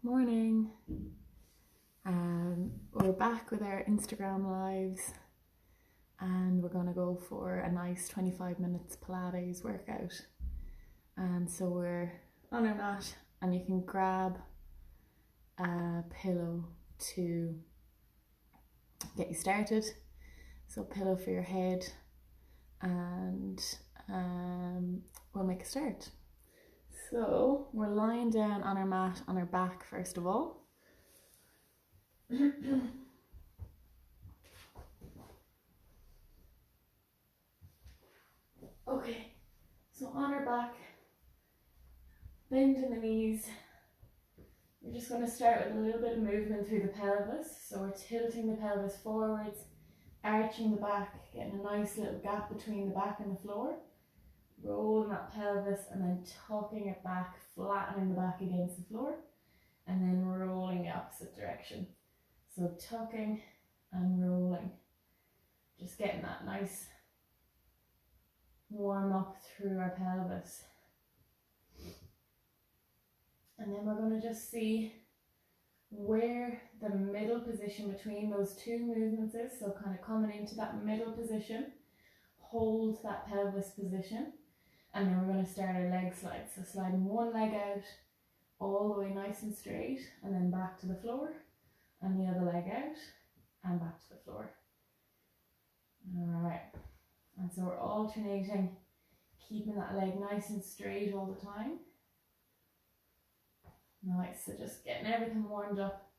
Morning. We're back with our Instagram lives and we're going to go for a nice 25 minutes Pilates workout. And so we're on our mat and you can grab a pillow to get you started. So pillow for your head and we'll make a start. So we're lying down on our mat on our back first of all. Okay, so on our back, bending the knees. We're just going to start with a little bit of movement through the pelvis. So we're tilting the pelvis forwards, arching the back, getting a nice little gap between the back and the floor. Rolling that pelvis and then tucking it back, flattening the back against the floor, and then rolling the opposite direction. So tucking and rolling, just getting that nice warm up through our pelvis. And then we're going to just see where the middle position between those two movements is. So kind of coming into that middle position, hold that pelvis position. And then we're going to start our leg slide. So sliding one leg out all the way nice and straight and then back to the floor. And the other leg out and back to the floor. Alright. And so we're alternating, keeping that leg nice and straight all the time. Nice, so just getting everything warmed up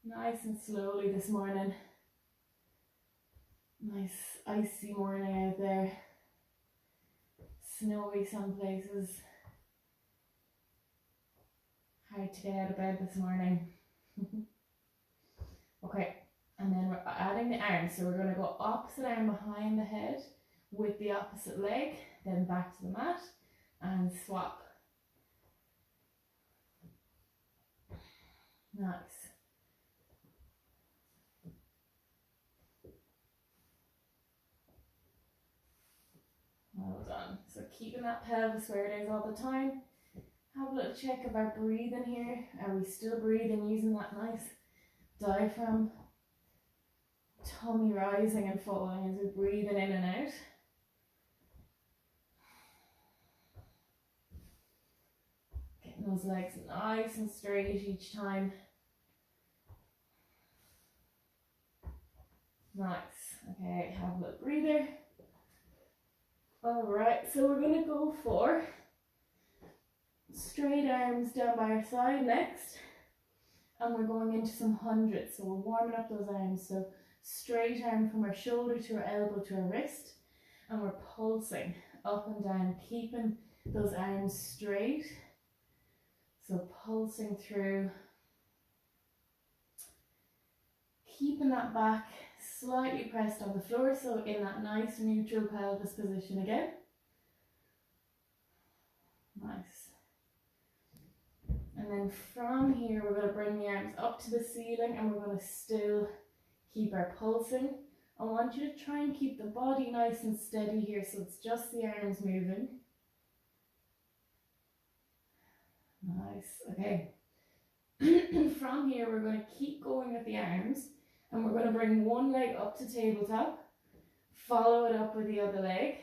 nice and slowly this morning. Nice icy morning out there. Snowy some places. Hard to get out of bed this morning. Okay, and then we're adding the arms. So we're going to go opposite arm behind the head with the opposite leg, then back to the mat and swap. Nice. Well done. So keeping that pelvis where it is all the time. Have a little check of our breathing here. Are we still breathing using that nice diaphragm? Tummy rising and falling as we're breathing in and out. Getting those legs nice and straight each time. Nice. Okay, have a little breather. Alright, so we're going to go for straight arms down by our side next. And we're going into some hundreds. So we're warming up those arms. So straight arm from our shoulder to our elbow to our wrist. And we're pulsing up and down, keeping those arms straight. So pulsing through. Keeping that back slightly pressed on the floor, so in that nice neutral pelvis position again. Nice. And then from here we're going to bring the arms up to the ceiling and we're going to still keep our pulsing. I want you to try and keep the body nice and steady here, so it's just the arms moving. Nice. Okay. From here we're going to keep going with the arms. And we're going to bring one leg up to tabletop, follow it up with the other leg,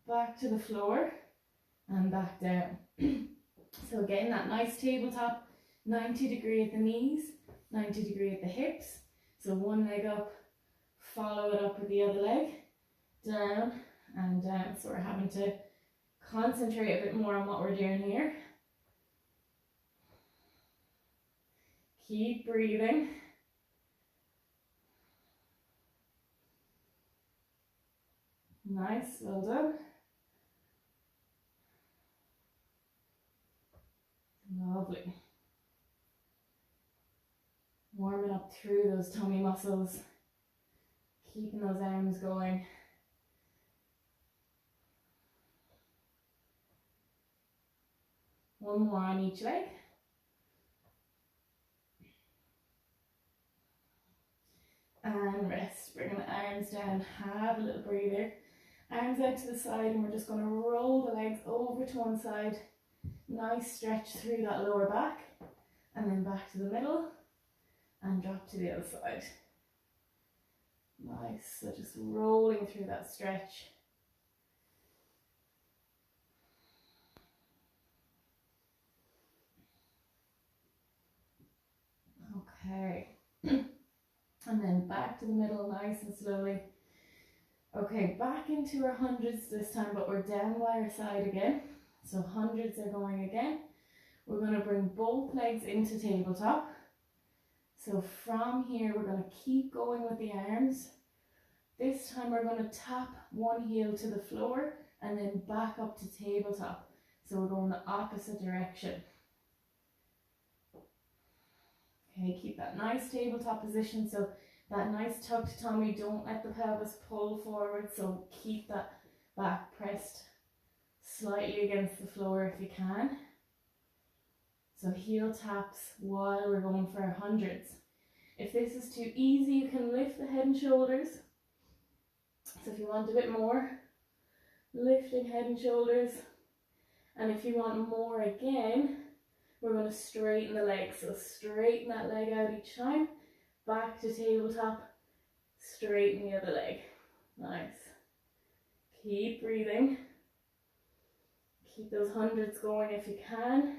back to the floor and back down. So again, that nice tabletop, 90 degree at the knees, 90 degree at the hips. So one leg up, follow it up with the other leg, down and down. So we're having to concentrate a bit more on what we're doing here. Keep breathing. Nice, well done. Lovely. Warming up through those tummy muscles, keeping those arms going. One more on each leg. And rest, bringing the arms down, have a little breather. Arms out to the side and we're just going to roll the legs over to one side. Nice stretch through that lower back. and then back to the middle and drop to the other side. Nice, so just rolling through that stretch. Okay, and then back to the middle, nice and slowly. Okay, back into our hundreds this time, but we're down by our side again. So hundreds are going again. We're going to bring both legs into tabletop. So from here, we're going to keep going with the arms. This time we're going to tap one heel to the floor and then back up to tabletop. So we're going the opposite direction. Okay, keep that nice tabletop position. So that nice tucked tummy, don't let the pelvis pull forward. So keep that back pressed slightly against the floor if you can. So heel taps while we're going for our hundreds. If this is too easy, you can lift the head and shoulders. So if you want a bit more, lifting head and shoulders. And if you want more again, we're going to straighten the leg. So straighten that leg out each time. Back to tabletop. Straighten the other leg. Nice. Keep breathing. Keep those hundreds going if you can.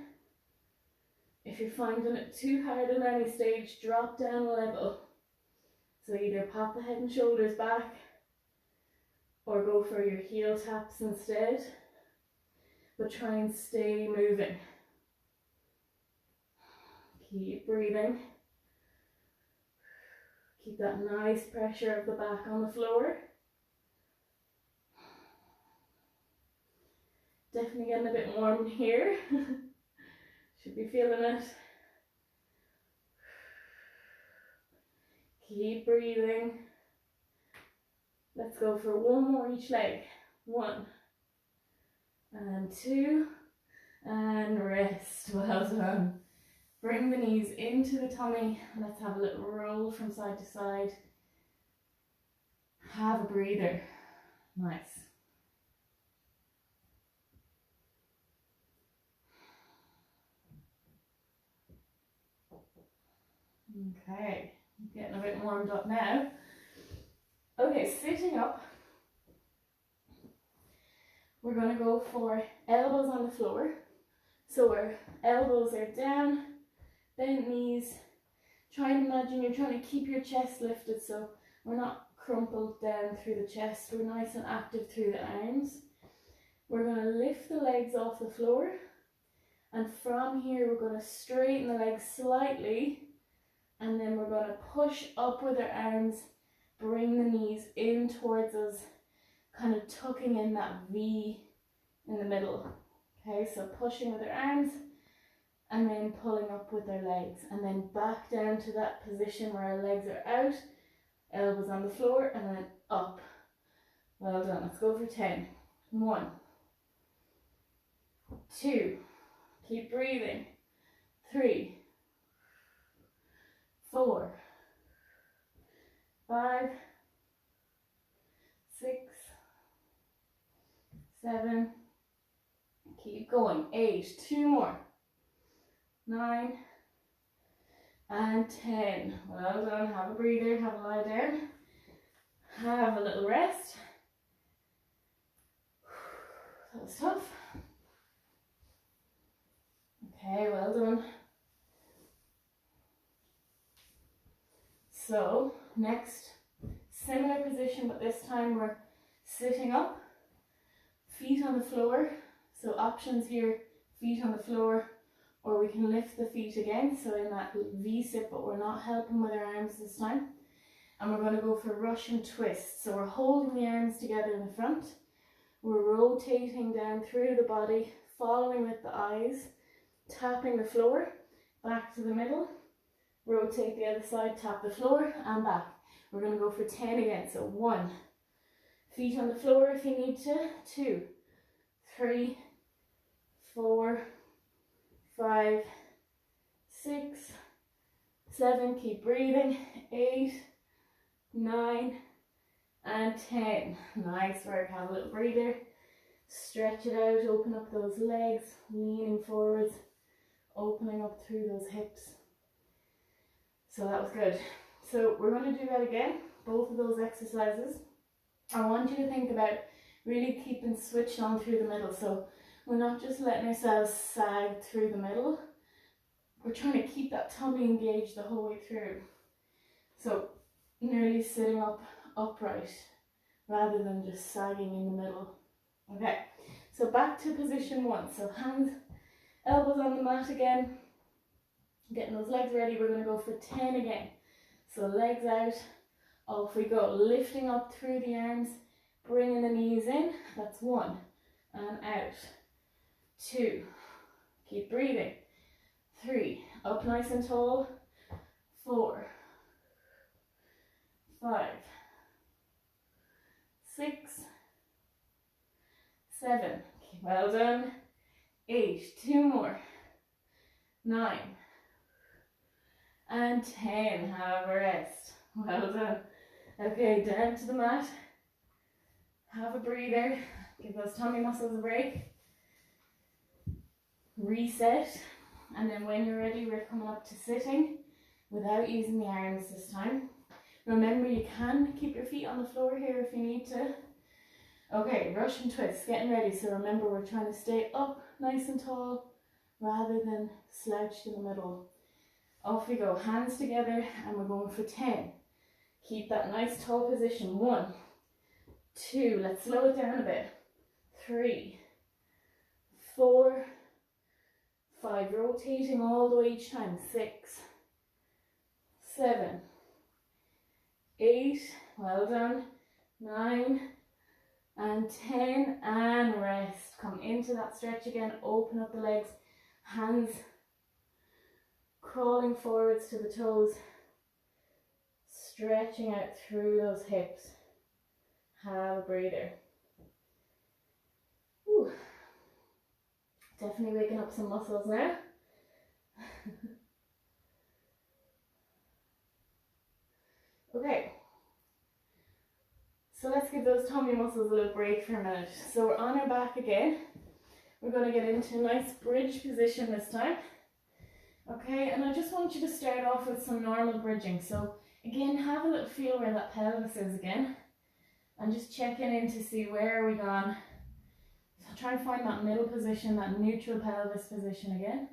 If you're finding it too hard at any stage, drop down a level. So either pop the head and shoulders back or go for your heel taps instead. But try and stay moving. Keep breathing. Keep that nice pressure of the back on the floor. Definitely getting a bit warm here. Should be feeling it. Keep breathing. Let's go for one more each leg. 1 and 2 and rest. Well done. Bring the knees into the tummy. Let's have a little roll from side to side. Have a breather. Nice. Okay, getting a bit warmed up now. Okay, sitting up, we're going to go for elbows on the floor. So our elbows are down, bent knees. Try and imagine you're trying to keep your chest lifted so we're not crumpled down through the chest. We're nice and active through the arms. We're going to lift the legs off the floor, and from here we're going to straighten the legs slightly. And then we're going to push up with our arms, bring the knees in towards us, kind of tucking in that V in the middle. Okay, so pushing with our arms and then pulling up with our legs. And then back down to that position where our legs are out, elbows on the floor, and then up. Well done, let's go for 10. 1, 2, keep breathing. 3, 4, 5, 6, 7, keep going. 8, 2 more. 9 and 10. Well done. Have a breather, have a lie down, have a little rest. That was tough. Okay, well done. So next, similar position, but this time we're sitting up, feet on the floor. So options here, feet on the floor, or we can lift the feet again. So in that V-sit, but we're not helping with our arms this time. And we're going to go for Russian twist. So we're holding the arms together in the front. We're rotating down through the body, following with the eyes, tapping the floor, back to the middle. Rotate the other side, tap the floor and back. We're going to go for 10 again. So 1, feet on the floor if you need to. 2, 3, 4, 5, 6, 7. Keep breathing. 8, 9 and 10. Nice work. Have a little breather. Stretch it out. Open up those legs. Leaning forwards. opening up through those hips. So that was good. So we're going to do that again, both of those exercises. I want you to think about really keeping switched on through the middle. So we're not just letting ourselves sag through the middle. We're trying to keep that tummy engaged the whole way through. So nearly sitting up upright rather than just sagging in the middle. Okay, so back to position 1. So hands, elbows on the mat again. Getting those legs ready. We're going to go for 10 again. So legs out, off we go. Lifting up through the arms, bringing the knees in. That's 1. And out. 2. Keep breathing. 3. Up nice and tall. 4. 5. 6. 7. Well done. 8. 2 more. 9. And 10. Have a rest. Well done. Okay, down to the mat. Have a breather. Give those tummy muscles a break. Reset. And then when you're ready, we're coming up to sitting without using the arms this time. Remember, you can keep your feet on the floor here if you need to. Okay, Russian twist, getting ready. So remember, we're trying to stay up nice and tall rather than slouched in the middle. Off we go, hands together, and we're going for 10. Keep that nice tall position. 1, 2, let's slow it down a bit. 3, 4, 5, rotating all the way each time. 6, 7, 8, well done. 9, and 10, and rest. Come into that stretch again, open up the legs, hands crawling forwards to the toes, stretching out through those hips. Have a breather. Whew. Definitely waking up some muscles now. Okay, so let's give those tummy muscles a little break for a minute. So we're on our back again. We're going to get into a nice bridge position this time. Okay, and I just want you to start off with some normal bridging. So again, have a little feel where that pelvis is again. And just checking in to see where are we gone. So try and find that middle position, that neutral pelvis position again.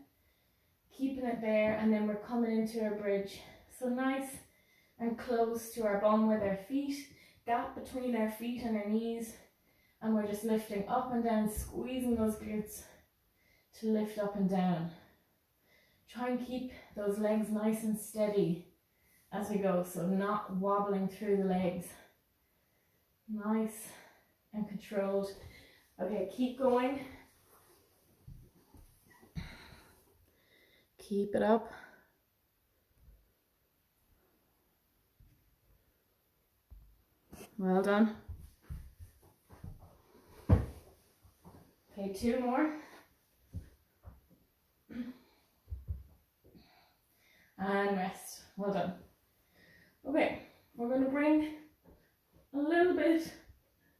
Keeping it there, and then we're coming into our bridge. So nice and close to our bum with our feet. Gap between our feet and our knees. And we're just lifting up and down, squeezing those glutes to lift up and down. Try and keep those legs nice and steady as we go, so not wobbling through the legs. Nice and controlled. Okay, keep going. Keep it up. Well done. Okay, 2 more. And rest. Well done. Okay, we're going to bring a little bit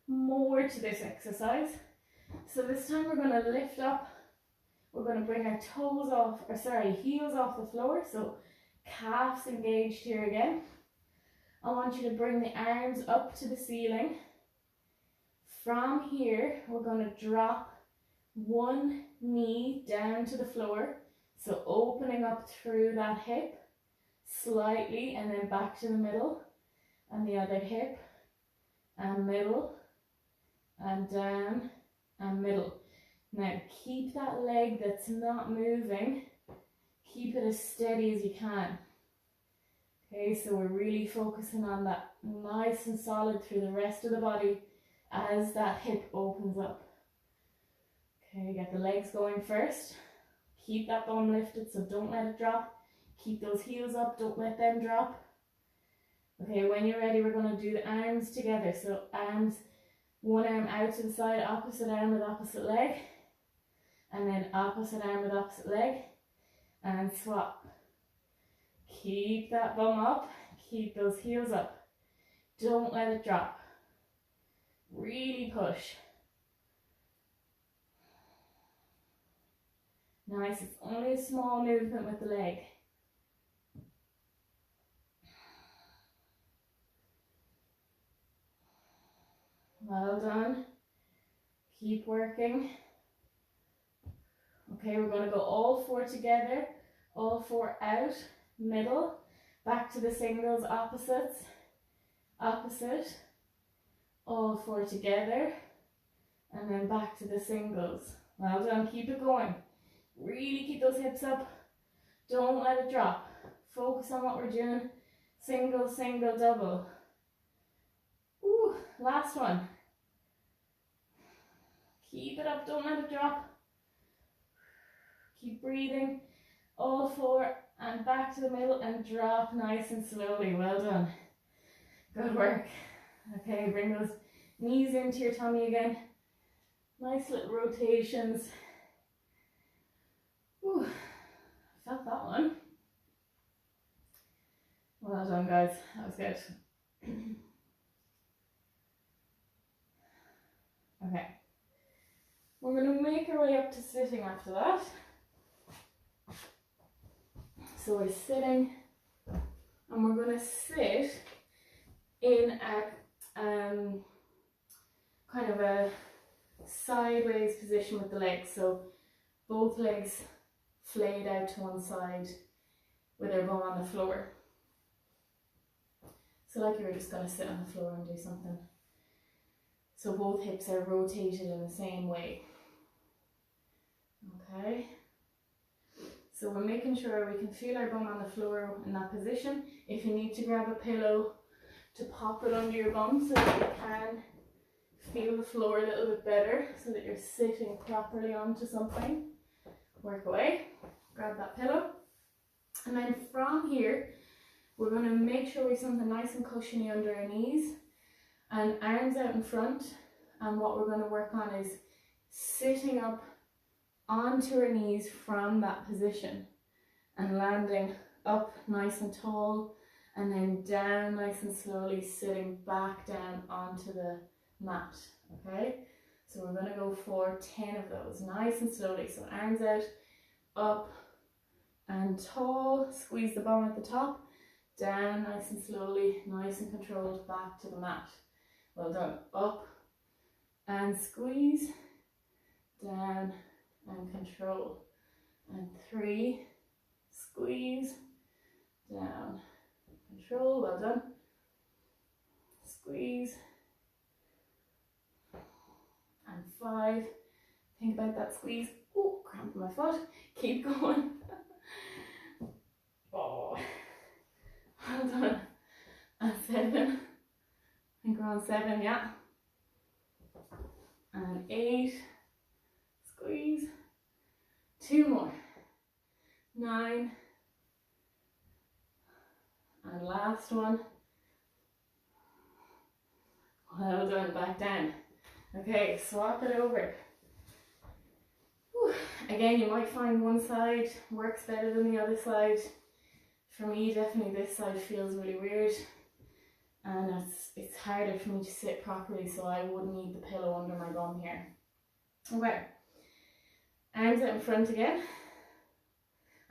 more to this exercise. So this time we're going to lift up. We're going to bring our toes off, or sorry, heels off the floor. So calves engaged here again. I want you to bring the arms up to the ceiling. From here, we're going to drop one knee down to the floor. So opening up through that hip slightly, and then back to the middle, and the other hip, and middle, and down, and middle. Now keep that leg that's not moving, keep it as steady as you can. Okay, so we're really focusing on that nice and solid through the rest of the body as that hip opens up. Okay, get the legs going first. Keep that bum lifted, so don't let it drop. Keep those heels up, don't let them drop. Okay, when you're ready, we're going to do the arms together. So arms, one arm out to the side, opposite arm with opposite leg. And then opposite arm with opposite leg. And swap. Keep that bum up, keep those heels up. Don't let it drop. Really push. Nice, it's only a small movement with the leg. Well done. Keep working. Okay, we're going to go all four together, all four out, middle, back to the singles, opposites, opposite, all four together, and then back to the singles. Well done, keep it going. Really keep those hips up. Don't let it drop. Focus on what we're doing. Single, single, double. Ooh, last one. Keep it up, don't let it drop. Keep breathing. All four and back to the middle and drop nice and slowly. Well done. Good work. Okay, bring those knees into your tummy again. Nice little rotations. Ooh, felt that one. Well done, guys. That was good. Okay. We're going to make our way up to sitting after that. So we're sitting and we're going to sit in a kind of a sideways position with the legs. So both legs flayed out to one side with our bum on the floor. So like you were just going to sit on the floor and do something. So both hips are rotated in the same way. Okay. So we're making sure we can feel our bum on the floor in that position. If you need to grab a pillow to pop it under your bum so that you can feel the floor a little bit better, so that you're sitting properly onto something, work away, grab that pillow. And then from here, we're going to make sure we have something nice and cushiony under our knees and arms out in front. And what we're going to work on is sitting up onto our knees from that position and landing up nice and tall and then down nice and slowly, sitting back down onto the mat. Okay, so we're going to go for 10 of those nice and slowly. So arms out, up and tall, squeeze the bum at the top, down nice and slowly, nice and controlled, back to the mat. Well done. Up and squeeze, down and control, and 3, squeeze, down, control. Well done. Squeeze, and 5. Think about that squeeze. Oh, cramp in my foot. Keep going. Oh, well done. And 7. I think we're on 7, yeah. And 8. Squeeze. 2 more. 9. And last one. Well done, back down. Okay, swap it over. Whew. Again, you might find one side works better than the other side. For me, definitely this side feels really weird. And it's harder for me to sit properly, so I would need the pillow under my bum here. Okay. Arms out in front again,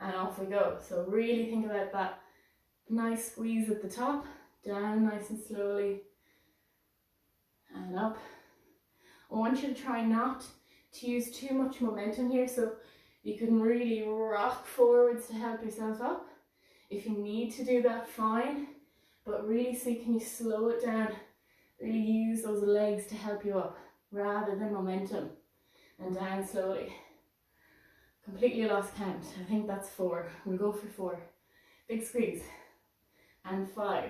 and off we go. So really think about that nice squeeze at the top, down nice and slowly, and up. I want you to try not to use too much momentum here, so you can really rock forwards to help yourself up. If you need to do that, fine, but really see, can you slow it down, really use those legs to help you up, rather than momentum, and down slowly. Completely lost count. I think that's 4. We'll go for 4. Big squeeze. And 5.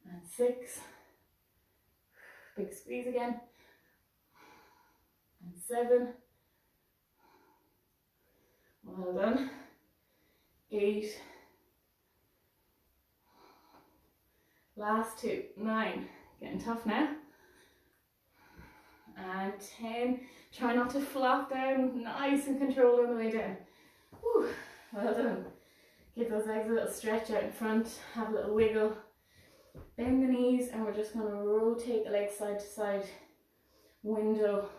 And 6. Big squeeze again. And 7. Well done. 8. Last 2. 9. Getting tough now. And 10. Try not to flop down, nice and controlled on the way down. Whew, well done. Give those legs a little stretch out in front, have a little wiggle. Bend the knees, and we're just going to rotate the legs side to side. Window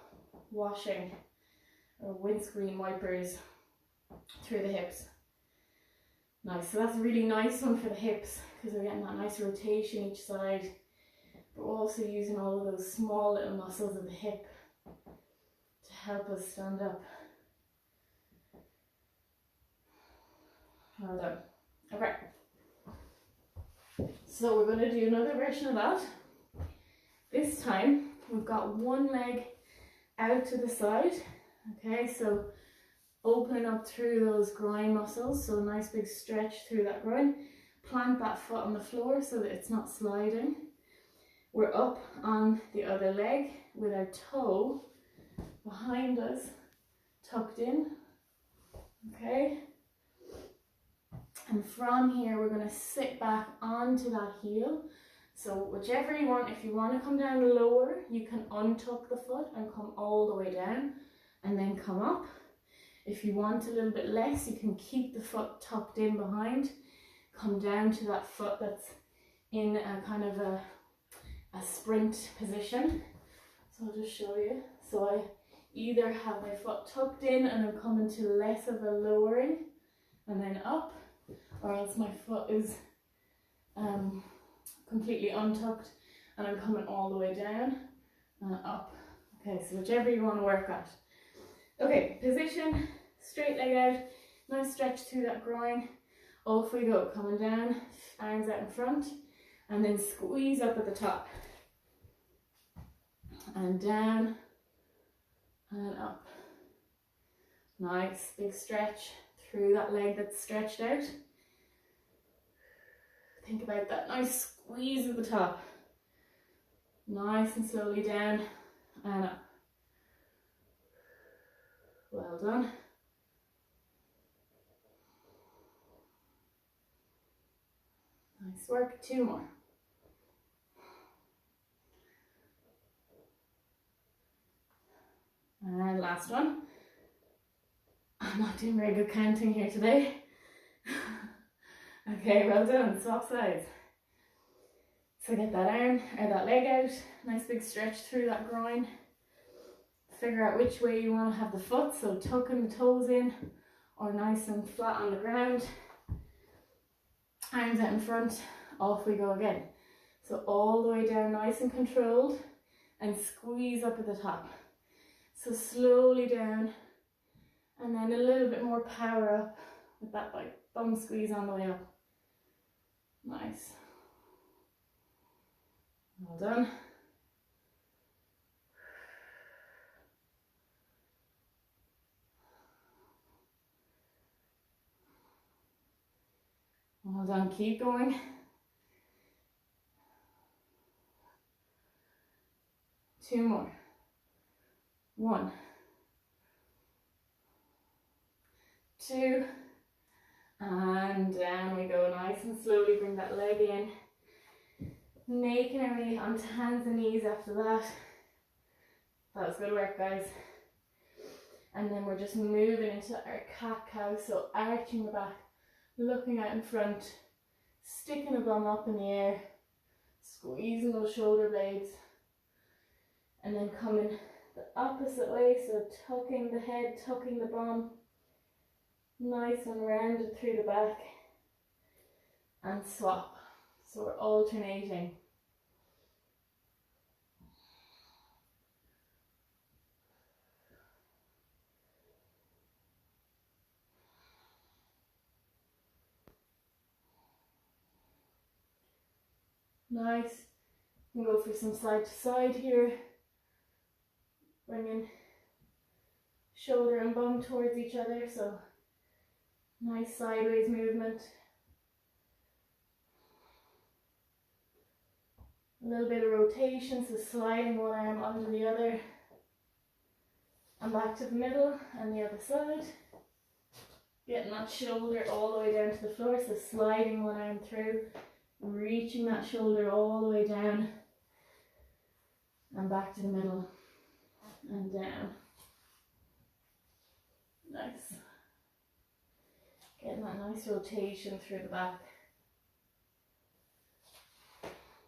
washing or windscreen wipers through the hips. Nice, so that's a really nice one for the hips because we're getting that nice rotation each side. But we're also using all of those small little muscles of the hip to help us stand up. Well done. Okay. So we're going to do another version of that. This time we've got one leg out to the side. Okay, so opening up through those groin muscles, so a nice big stretch through that groin. Plant that foot on the floor so that it's not sliding. We're up on the other leg with our toe behind us, tucked in. Okay. And from here, we're going to sit back onto that heel. So whichever you want, if you want to come down lower, you can untuck the foot and come all the way down and then come up. If you want a little bit less, you can keep the foot tucked in behind, come down to that foot that's in a kind of a sprint position. So I'll just show you. So I either have my foot tucked in and I'm coming to less of a lowering and then up, or else my foot is completely untucked and I'm coming all the way down and up. Okay, so whichever you want to work at. Okay, position, straight leg out, nice stretch through that groin. Off we go, coming down, arms out in front, and then squeeze up at the top. And down, and up. Nice, big stretch through that leg that's stretched out. Think about that nice squeeze at the top. Nice and slowly down and up. Well done. Nice work, 2 more. And last one. I'm not doing very good counting here today. Okay, well done, swap sides. So get that arm or that leg out, nice big stretch through that groin. Figure out which way you want to have the foot, so tucking the toes in or nice and flat on the ground. Arms out in front, off we go again. So all the way down nice and controlled and squeeze up at the top. So slowly down and then a little bit more power up with that like bum squeeze on the way up. Nice. Well done. Well done, keep going. 2 more. 1, 2, and down we go. Nice and slowly bring that leg in. Making our way onto hands and knees after that. That was good work, guys. And then we're just moving into our cat-cow, so arching the back, looking out in front, sticking a bum up in the air, squeezing those shoulder blades, and then coming the opposite way, so tucking the head, tucking the bum, nice and rounded through the back, and swap. So we're alternating. Nice. You can go for some side to side here. Bringing shoulder and bum towards each other, so nice sideways movement. A little bit of rotation, so sliding one arm under the other. And back to the middle and the other side. Getting that shoulder all the way down to the floor, so sliding one arm through, reaching that shoulder all the way down. And back to the middle and down. Nice. Getting that nice rotation through the back.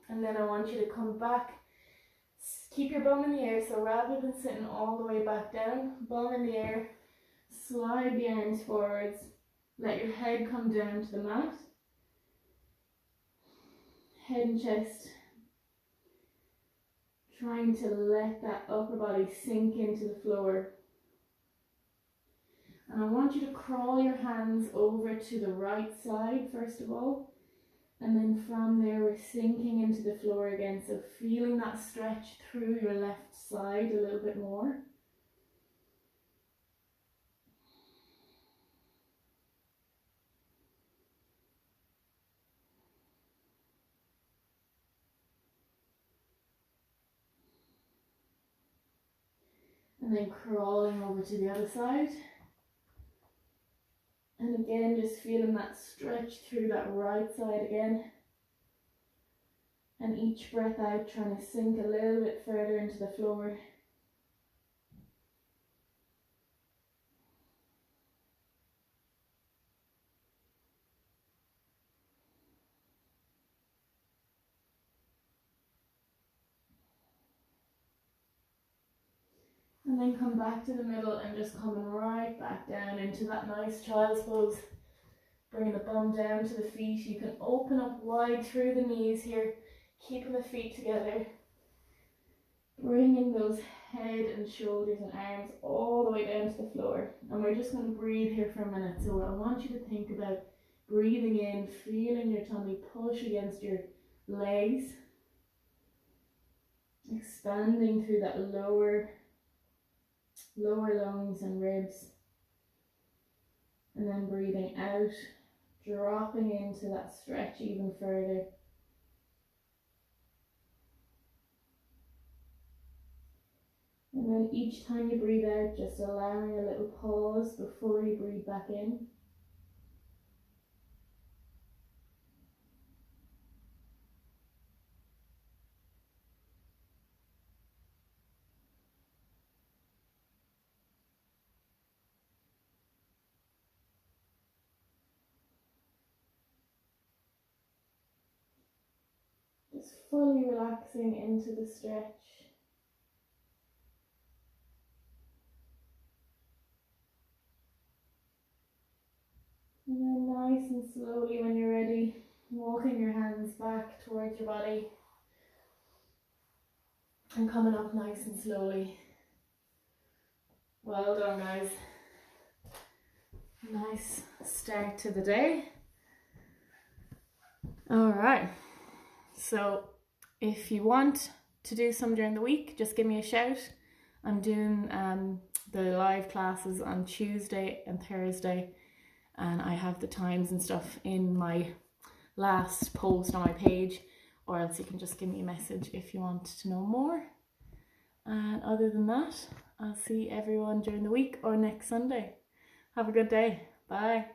And then I want you to come back, Keep your bum in the air, so rather than sitting all the way back down, bum in the air, slide the arms forwards, let your head come down to the mat, head and chest, trying to let that upper body sink into the floor. And I want you to crawl your hands over to the right side first of all, and then from there we're sinking into the floor again, so feeling that stretch through your left side a little bit more. And then crawling over to the other side. And again, just feeling that stretch through that right side again. And each breath out, trying to sink a little bit further into the floor. And then come back to the middle and just coming right back down into that nice child's pose. Bringing the bum down to the feet. You can open up wide through the knees here, keeping the feet together. Bringing those head and shoulders and arms all the way down to the floor. And we're just going to breathe here for a minute. So I want you to think about breathing in, feeling your tummy push against your legs. Expanding through that lower lungs and ribs, and then breathing out, dropping into that stretch even further. And then each time you breathe out, just allowing a little pause before you breathe back in. Just fully relaxing into the stretch. And then nice and slowly, when you're ready, walking your hands back towards your body. And coming up nice and slowly. Well done, guys. Nice start to the day. All right. So if you want to do some during the week, just give me a shout. I'm doing the live classes on Tuesday and Thursday, and I have the times and stuff in my last post on my page, or else you can just give me a message if you want to know more. And other than that, I'll see everyone during the week or next Sunday. Have a good day. Bye.